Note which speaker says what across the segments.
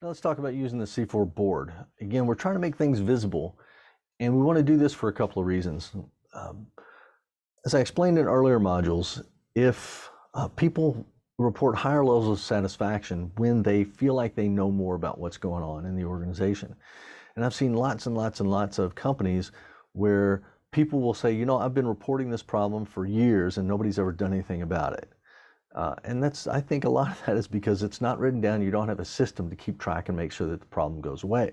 Speaker 1: Now let's talk about using the C4 board. Again, we're trying to make things visible, and we want to do this for a couple of reasons. Um, as I explained in earlier modules, if people report higher levels of satisfaction when they feel like they know more about what's going on in the organization. And I've seen lots and lots and lots of companies where people will say, you know, I've been reporting this problem for years and nobody's ever done anything about it. And I think a lot of that is because it's not written down. You don't have a system to keep track and make sure that the problem goes away.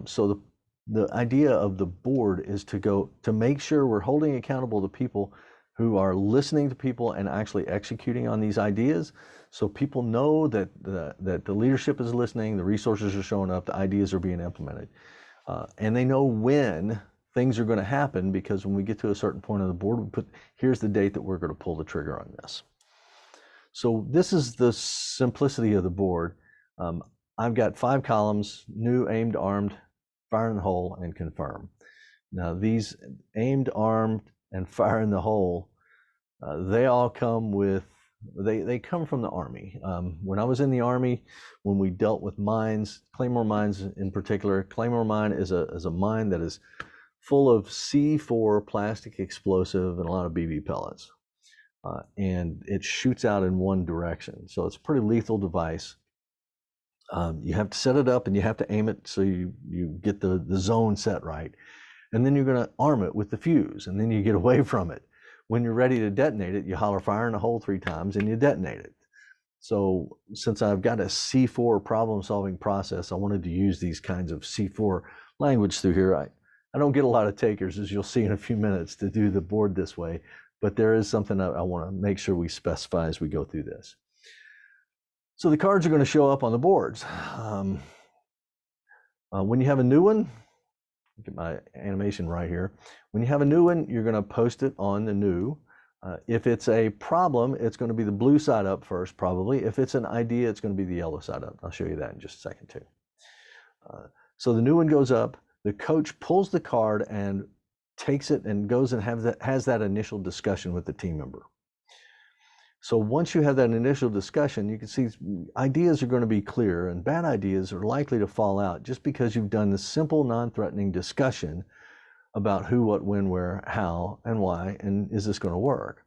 Speaker 1: So the idea of the board is to make sure we're holding accountable the people who are listening to people and actually executing on these ideas. So people know that the leadership is listening, the resources are showing up, the ideas are being implemented. And they know when things are going to happen, because when we get to a certain point on the board, we put, here's the date that we're going to pull the trigger on this. So this is the simplicity of the board. I've got 5 columns: new, aimed, armed, fire in the hole, and confirm. Now these aimed, armed, and fire in the hole, they all come with, they come from the Army. When I was in the Army, when we dealt with mines, Claymore mines in particular, Claymore mine is a mine that is full of C4 plastic explosive and a lot of BB pellets. And it shoots out in one direction. So it's a pretty lethal device. You have to set it up and you have to aim it so you get the zone set right. And then you're going to arm it with the fuse, and then you get away from it. When you're ready to detonate it, you holler fire in the hole 3 times and you detonate it. So since I've got a C4 problem solving process, I wanted to use these kinds of C4 language through here. I don't get a lot of takers, as you'll see in a few minutes, to do the board this way, but there is something I want to make sure we specify as we go through this. So the cards are going to show up on the boards. When you have a new one, get my animation right here. When you have a new one, you're going to post it on the new. If it's a problem, it's going to be the blue side up first, probably. If it's an idea, it's going to be the yellow side up. I'll show you that in just a second, too. So the new one goes up. The coach pulls the card and takes it and goes and has that initial discussion with the team member. So once you have that initial discussion, you can see ideas are going to be clear, and bad ideas are likely to fall out just because you've done the simple, non-threatening discussion about who, what, when, where, how, and why, and is this going to work?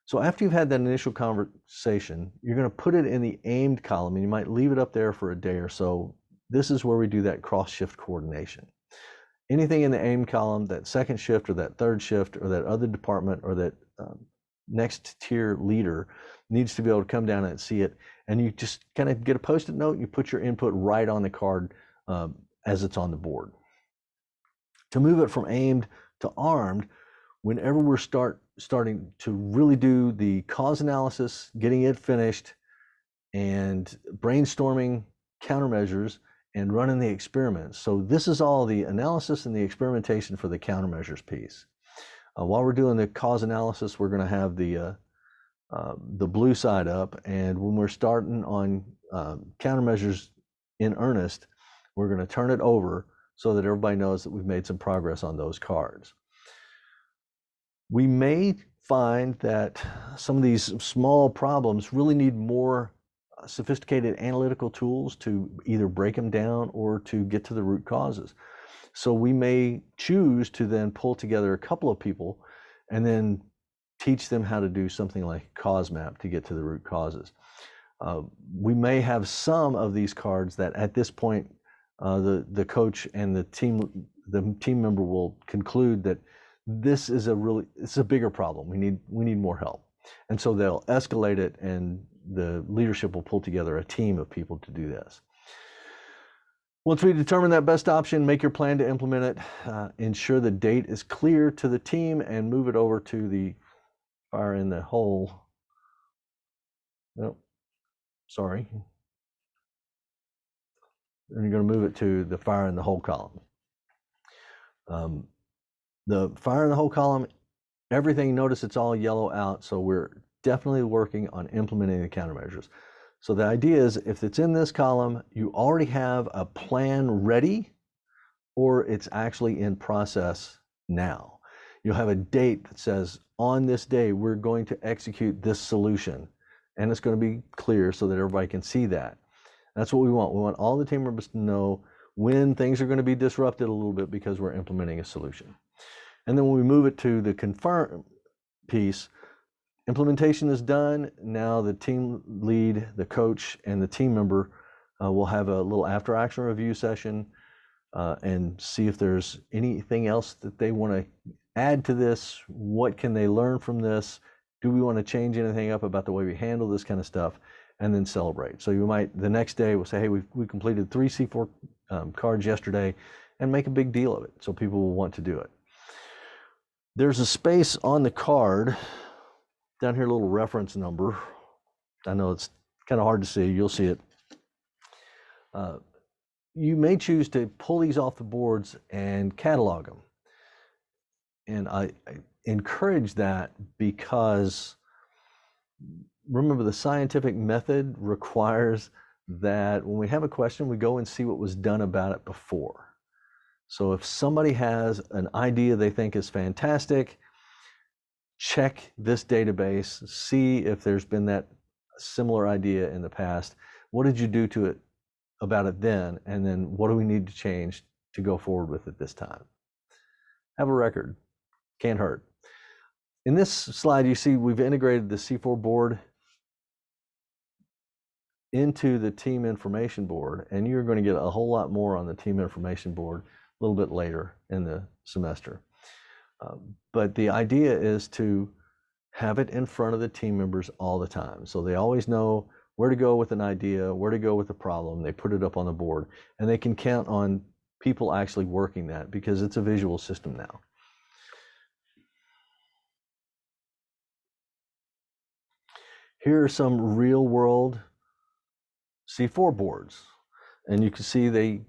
Speaker 1: So after you've had that initial conversation, you're going to put it in the aimed column, and you might leave it up there for a day or so. This is where we do that cross-shift coordination. Anything in the aimed column, that second shift or that third shift or that other department or that next tier leader needs to be able to come down and see it, and you just kind of get a post-it note and you put your input right on the card as it's on the board. To move it from aimed to armed, whenever we're starting to really do the cause analysis, getting it finished, and brainstorming countermeasures and running the experiments. So this is all the analysis and the experimentation for the countermeasures piece. While we're doing the cause analysis, we're going to have the blue side up, and when we're starting on countermeasures in earnest, we're going to turn it over so that everybody knows that we've made some progress on those cards. We may find that some of these small problems really need more sophisticated analytical tools to either break them down or to get to the root causes. So we may choose to then pull together a couple of people and then teach them how to do something like cause map to get to the root causes. We may have some of these cards that at this point the coach and the team member will conclude that this is it's a bigger problem. We need more help. And so they'll escalate it, and the leadership will pull together a team of people to do this. Once we determine that best option, make your plan to implement it. Ensure the date is clear to the team and move it over to the fire in the hole. Nope, sorry. And you're going to move it to the fire in the hole column. The fire in the hole column, everything, notice it's all yellow out, so we're definitely working on implementing the countermeasures. So the idea is, if it's in this column, you already have a plan ready, or it's actually in process now. You'll have a date that says, on this day, we're going to execute this solution. And it's going to be clear so that everybody can see that. That's what we want. We want all the team members to know when things are going to be disrupted a little bit because we're implementing a solution. And then when we move it to the confirm piece, implementation is done. Now the team lead, the coach, and the team member will have a little after action review session and see if there's anything else that they want to add to this. What can they learn from this? Do we want to change anything up about the way we handle this kind of stuff? And then celebrate. So you might, the next day, we'll say, hey, we completed 3 C4 cards yesterday, and make a big deal of it so people will want to do it. There's a space on the card down here, a little reference number. I know it's kind of hard to see. You'll see it. You may choose to pull these off the boards and catalog them. And I encourage that because remember, the scientific method requires that when we have a question, we go and see what was done about it before. So if somebody has an idea they think is fantastic, check this database, see if there's been that similar idea in the past. What did you do to it about it then? And then what do we need to change to go forward with it this time? Have a record. Can't hurt. In this slide, you see we've integrated the C4 board into the team information board, and you're going to get a whole lot more on the team information board a little bit later in the semester. But the idea is to have it in front of the team members all the time. So they always know where to go with an idea, where to go with the problem. They put it up on the board, and they can count on people actually working that because it's a visual system now. Here are some real world C4 boards, and you can see they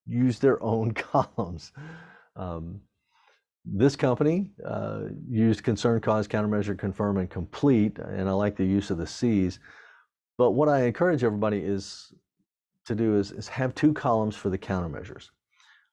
Speaker 1: use their own columns. This company used concern, cause, countermeasure, confirm, and complete, and I like the use of the C's. But what I encourage everybody is to do is have 2 columns for the countermeasures.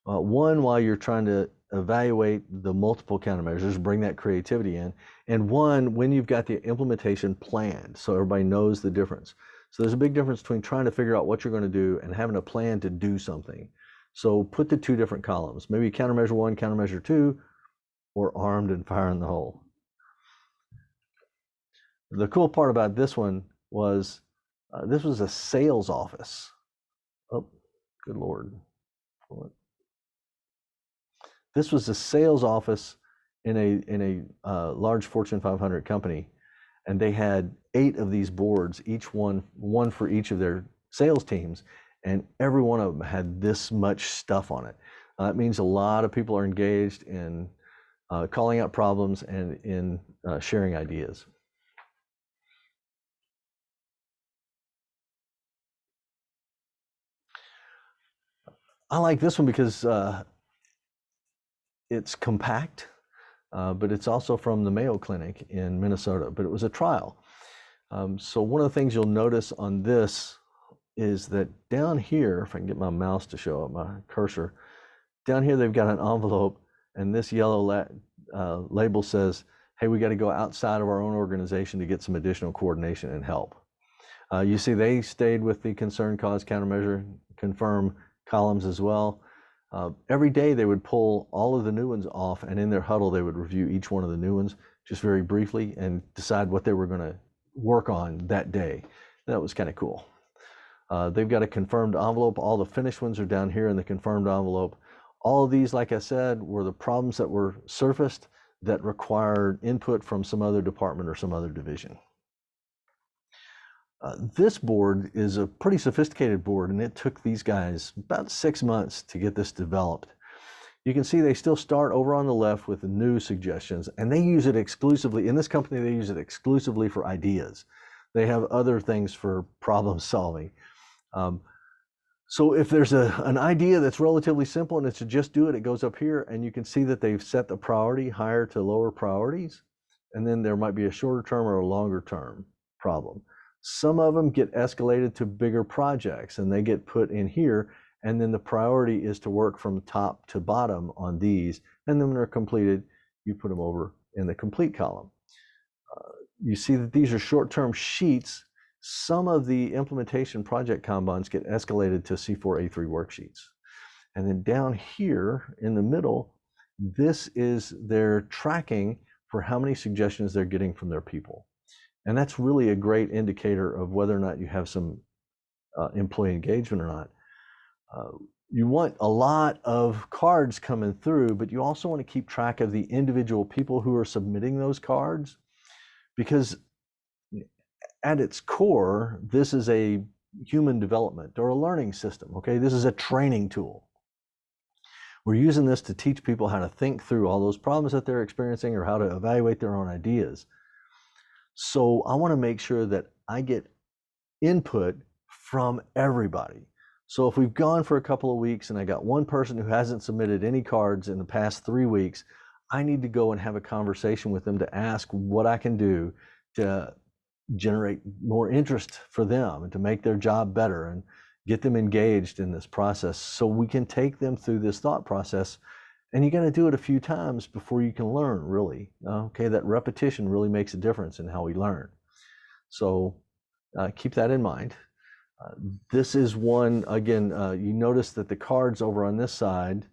Speaker 1: One, while you're trying to evaluate the multiple countermeasures, bring that creativity in, and one when you've got the implementation planned, so everybody knows the difference. So there's a big difference between trying to figure out what you're going to do and having a plan to do something. So put the 2 different columns, maybe countermeasure 1, countermeasure 2, or armed and firing the hole. The cool part about this one was this was a sales office. Oh, good Lord. This was a sales office in a large Fortune 500 company, and they had 8 of these boards, each one for each of their sales teams, and every one of them had this much stuff on it. It means a lot of people are engaged in calling out problems and in sharing ideas. I like this one because it's compact, but it's also from the Mayo Clinic in Minnesota, but it was a trial. So one of the things you'll notice on this is that down here, if I can get my mouse to show up, my cursor, down here they've got an envelope, and this yellow label says, hey, we got to go outside of our own organization to get some additional coordination and help. You see they stayed with the concern, cause, countermeasure, confirm columns as well. Every day they would pull all of the new ones off, and in their huddle they would review each one of the new ones just very briefly and decide what they were going to work on that day. That was kind of cool. They've got a confirmed envelope. All the finished ones are down here in the confirmed envelope. All of these, like I said, were the problems that were surfaced that required input from some other department or some other division. This board is a pretty sophisticated board, and it took these guys about 6 months to get this developed. You can see they still start over on the left with the new suggestions, and they use it exclusively. In this company, they use it exclusively for ideas. They have other things for problem solving. So if there's an idea that's relatively simple and it's to just do it, it goes up here, and you can see that they've set the priority higher to lower priorities, and then there might be a shorter term or a longer term problem. Some of them get escalated to bigger projects, and they get put in here, and then the priority is to work from top to bottom on these, and then when they're completed, you put them over in the complete column. You see that these are short-term sheets, some of the implementation project Kanbans get escalated to C4A3 worksheets. And then down here in the middle, this is their tracking for how many suggestions they're getting from their people. And that's really a great indicator of whether or not you have some employee engagement or not. You want a lot of cards coming through, but you also want to keep track of the individual people who are submitting those cards, because at its core, this is a human development or a learning system, okay? This is a training tool. We're using this to teach people how to think through all those problems that they're experiencing or how to evaluate their own ideas. So I want to make sure that I get input from everybody. So if we've gone for a couple of weeks and I got one person who hasn't submitted any cards in the past 3 weeks, I need to go and have a conversation with them to ask what I can do to generate more interest for them and to make their job better and get them engaged in this process so we can take them through this thought process. And you got to do it a few times before you can learn, really. Okay, that repetition really makes a difference in how we learn. So keep that in mind. This is one, again, you notice that the cards over on this side,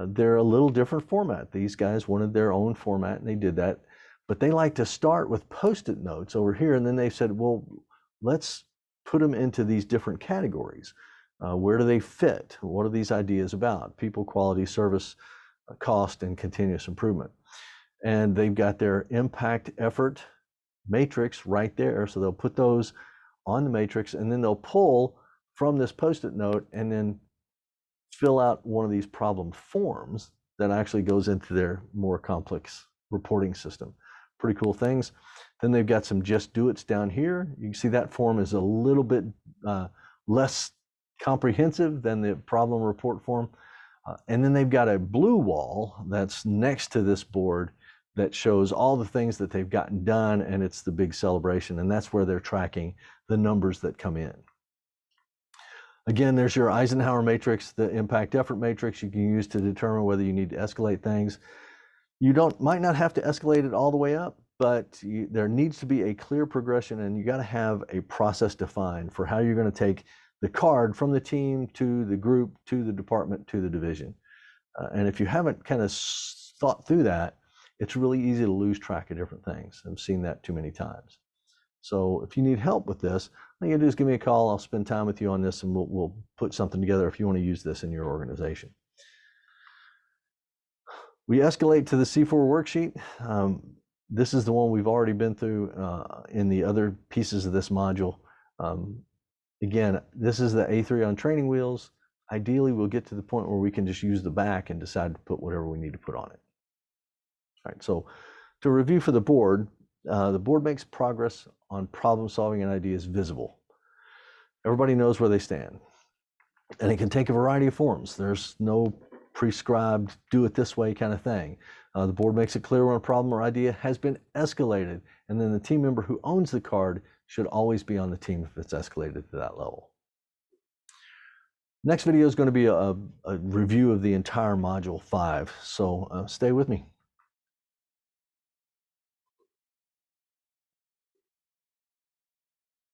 Speaker 1: they're a little different format. These guys wanted their own format and they did that, but they like to start with Post-it notes over here. And then they said, well, let's put them into these different categories. Where do they fit? What are these ideas about? People, quality, service, cost, and continuous improvement. And they've got their impact effort matrix right there. So they'll put those on the matrix and then they'll pull from this Post-it note and then fill out one of these problem forms that actually goes into their more complex reporting system. Pretty cool things. Then they've got some just do it's down here. You can see that form is a little bit less comprehensive than the problem report form. And then they've got a blue wall that's next to this board that shows all the things that they've gotten done, and it's the big celebration, and that's where they're tracking the numbers that come in. Again, there's your Eisenhower matrix, the impact effort matrix you can use to determine whether you need to escalate things. You might not have to escalate it all the way up, but there needs to be a clear progression, and you got to have a process defined for how you're going to take the card from the team to the group to the department to the division. And if you haven't kind of thought through that, it's really easy to lose track of different things. I've seen that too many times. So if you need help with this, all you gotta do is give me a call. I'll spend time with you on this and we'll put something together if you want to use this in your organization. We escalate to the C4 worksheet. This is the one we've already been through in the other pieces of this module. Again, this is the A3 on training wheels. Ideally, we'll get to the point where we can just use the back and decide to put whatever we need to put on it. All right, so to review for the board makes progress on problem solving and ideas visible. Everybody knows where they stand. And it can take a variety of forms. There's no prescribed, do it this way kind of thing. The board makes it clear when a problem or idea has been escalated, and then the team member who owns the card should always be on the team if it's escalated to that level. Next video is going to be a review of the entire Module 5, so stay with me.